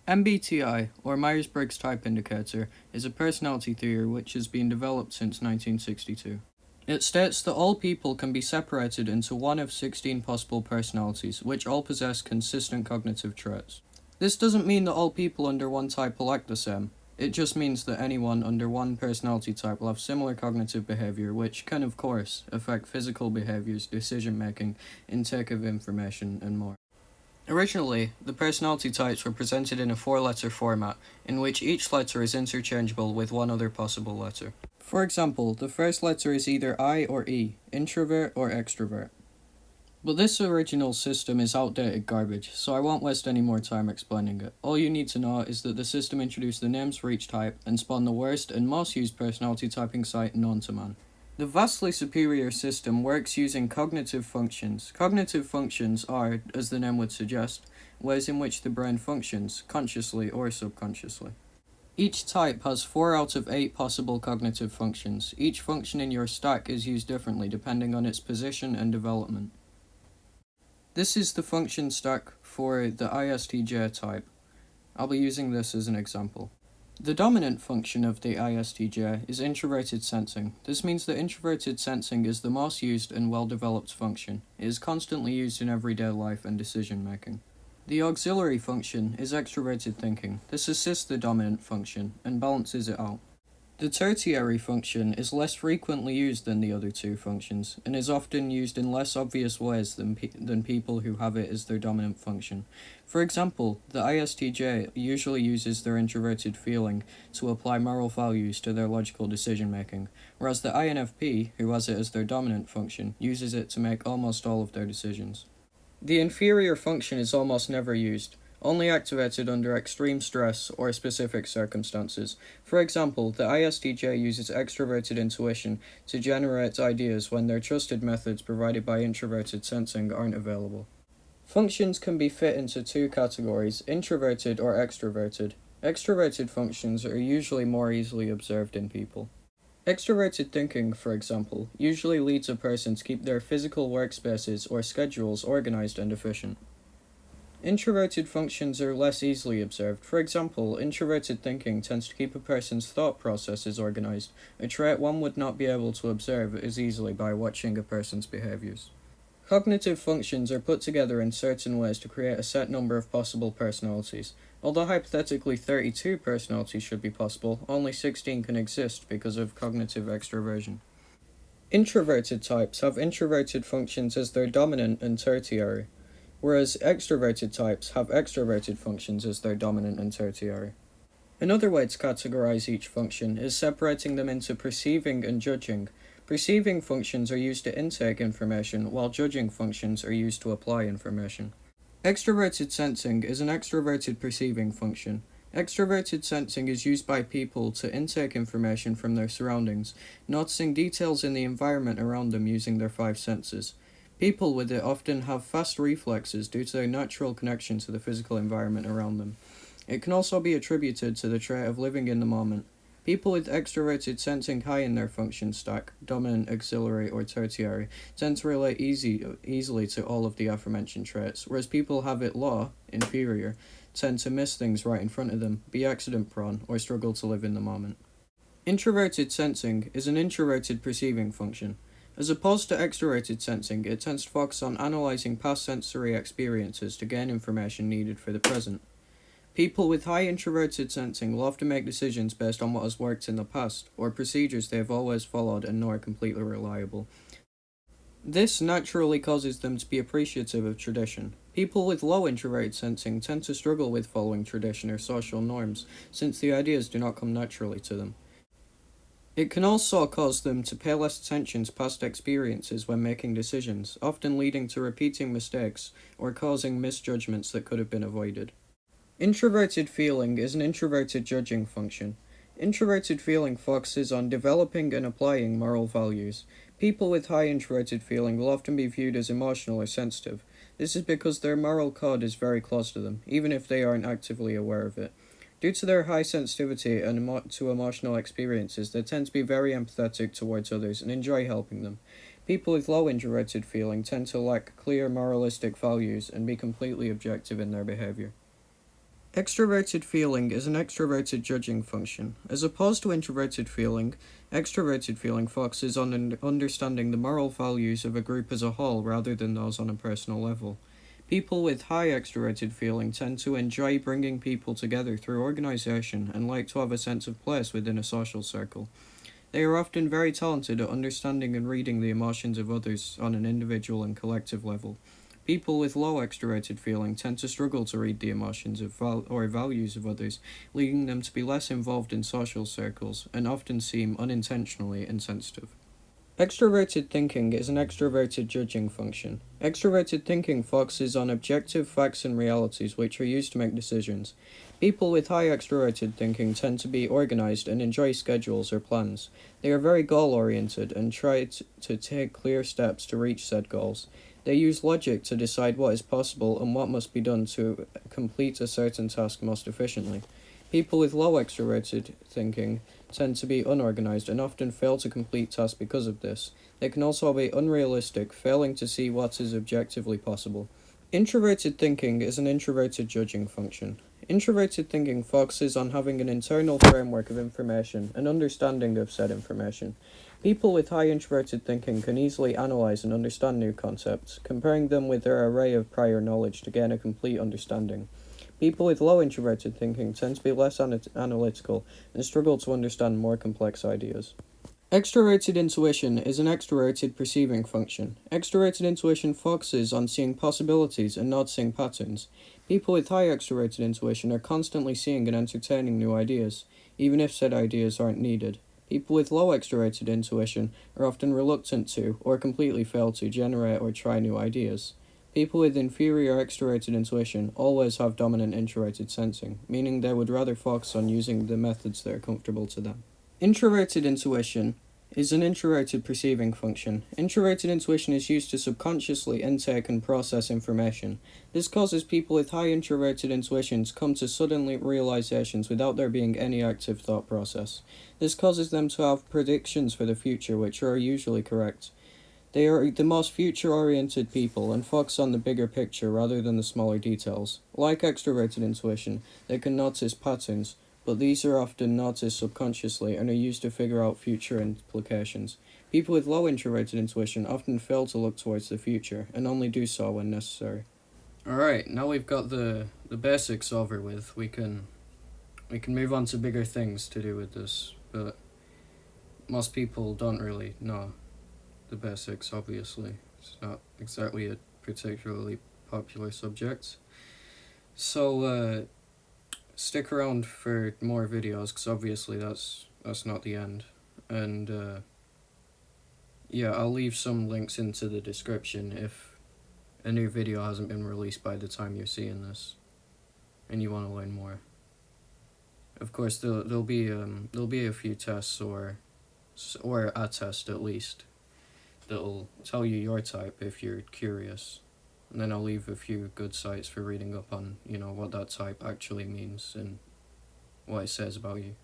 MBTI, or Myers-Briggs Type Indicator, is a personality theory which has been developed since 1962. It states that all people can be separated into one of 16 possible personalities, which all possess consistent cognitive traits. This doesn't mean that all people under one type will act the same. It just means that anyone under one personality type will have similar cognitive behavior, which can, of course, affect physical behaviors, decision-making, intake of information, and more. Originally, the personality types were presented in a four-letter format, in which each letter is interchangeable with one other possible letter. For example, the first letter is either I or E, introvert or extrovert. But this original system is outdated garbage, so I won't waste any more time explaining it. All you need to know is that the system introduced the names for each type and spawned the worst and most used personality typing site known to man. The vastly superior system works using cognitive functions. Cognitive functions are, as the name would suggest, ways in which the brain functions, consciously or subconsciously. Each type has 4 out of 8 possible cognitive functions. Each function in your stack is used differently depending on its position and development. This is the function stack for the ISTJ type. I'll be using this as an example. The dominant function of the ISTJ is introverted sensing. This means that introverted sensing is the most used and well-developed function. It is constantly used in everyday life and decision-making. The auxiliary function is extroverted thinking. This assists the dominant function and balances it out. The tertiary function is less frequently used than the other two functions, and is often used in less obvious ways than people who have it as their dominant function. For example, the ISTJ usually uses their introverted feeling to apply moral values to their logical decision-making, whereas the INFP, who has it as their dominant function, uses it to make almost all of their decisions. The inferior function is almost never used, only activated under extreme stress or specific circumstances. For example, the ISTJ uses extroverted intuition to generate ideas when their trusted methods provided by introverted sensing aren't available. Functions can be fit into 2 categories, introverted or extroverted. Extroverted functions are usually more easily observed in people. Extroverted thinking, for example, usually leads a person to keep their physical workspaces or schedules organized and efficient. Introverted functions are less easily observed. For example, introverted thinking tends to keep a person's thought processes organized, a trait one would not be able to observe as easily by watching a person's behaviors. Cognitive functions are put together in certain ways to create a set number of possible personalities. Although hypothetically 32 personalities should be possible, only 16 can exist because of cognitive extroversion. Introverted types have introverted functions as their dominant and tertiary, whereas extroverted types have extroverted functions as their dominant and tertiary. Another way to categorize each function is separating them into perceiving and judging. Perceiving functions are used to intake information, while judging functions are used to apply information. Extroverted sensing is an extroverted perceiving function. Extroverted sensing is used by people to intake information from their surroundings, noticing details in the environment around them using their 5 senses. People with it often have fast reflexes due to their natural connection to the physical environment around them. It can also be attributed to the trait of living in the moment. People with extroverted sensing high in their function stack, dominant, auxiliary, or tertiary, tend to relate easily to all of the aforementioned traits, whereas people have it low, inferior, tend to miss things right in front of them, be accident-prone, or struggle to live in the moment. Introverted sensing is an introverted perceiving function. As opposed to extroverted sensing, it tends to focus on analyzing past sensory experiences to gain information needed for the present. People with high introverted sensing will often make decisions based on what has worked in the past, or procedures they have always followed and know are completely reliable. This naturally causes them to be appreciative of tradition. People with low introverted sensing tend to struggle with following tradition or social norms, since the ideas do not come naturally to them. It can also cause them to pay less attention to past experiences when making decisions, often leading to repeating mistakes or causing misjudgments that could have been avoided. Introverted feeling is an introverted judging function. Introverted feeling focuses on developing and applying moral values. People with high introverted feeling will often be viewed as emotional or sensitive. This is because their moral code is very close to them, even if they aren't actively aware of it. Due to their high sensitivity and to emotional experiences, they tend to be very empathetic towards others and enjoy helping them. People with low introverted feeling tend to lack clear moralistic values and be completely objective in their behavior. Extroverted feeling is an extroverted judging function. As opposed to introverted feeling, extroverted feeling focuses on understanding the moral values of a group as a whole rather than those on a personal level. People with high extroverted feeling tend to enjoy bringing people together through organization and like to have a sense of place within a social circle. They are often very talented at understanding and reading the emotions of others on an individual and collective level. People with low extroverted feeling tend to struggle to read the emotions or values of others, leading them to be less involved in social circles and often seem unintentionally insensitive. Extroverted thinking is an extroverted judging function. Extroverted thinking focuses on objective facts and realities which are used to make decisions. People with high extroverted thinking tend to be organized and enjoy schedules or plans. They are very goal oriented and try to take clear steps to reach said goals. They use logic to decide what is possible and what must be done to complete a certain task most efficiently. People with low extroverted thinking tend to be unorganized and often fail to complete tasks because of this. They can also be unrealistic, failing to see what is objectively possible. Introverted thinking is an introverted judging function. Introverted thinking focuses on having an internal framework of information and understanding of said information. People with high introverted thinking can easily analyze and understand new concepts, comparing them with their array of prior knowledge to gain a complete understanding. People with low introverted thinking tend to be less analytical and struggle to understand more complex ideas. Extroverted intuition is an extroverted perceiving function. Extroverted intuition focuses on seeing possibilities and not seeing patterns. People with high extroverted intuition are constantly seeing and entertaining new ideas, even if said ideas aren't needed. People with low extroverted intuition are often reluctant to, or completely fail to, generate or try new ideas. People with inferior extroverted intuition always have dominant introverted sensing, meaning they would rather focus on using the methods that are comfortable to them. Introverted intuition is an introverted perceiving function. Introverted intuition is used to subconsciously intake and process information. This causes people with high introverted intuition to come to sudden realizations without there being any active thought process. This causes them to have predictions for the future which are usually correct. They are the most future-oriented people and focus on the bigger picture rather than the smaller details. Like extroverted intuition, they can notice patterns, but these are often noticed subconsciously and are used to figure out future implications. People with low introverted intuition often fail to look towards the future and only do so when necessary. Alright, now we've got the basics over with, we can move on to bigger things to do with this, but most people don't really know the basics, obviously. It's not exactly a particularly popular subject. So, stick around for more videos, because obviously that's not the end. And, yeah, I'll leave some links into the description if a new video hasn't been released by the time you're seeing this, and you want to learn more. Of course, there'll be a few tests or a test at least that'll tell you your type if you're curious. And then I'll leave a few good sites for reading up on, what that type actually means and what it says about you.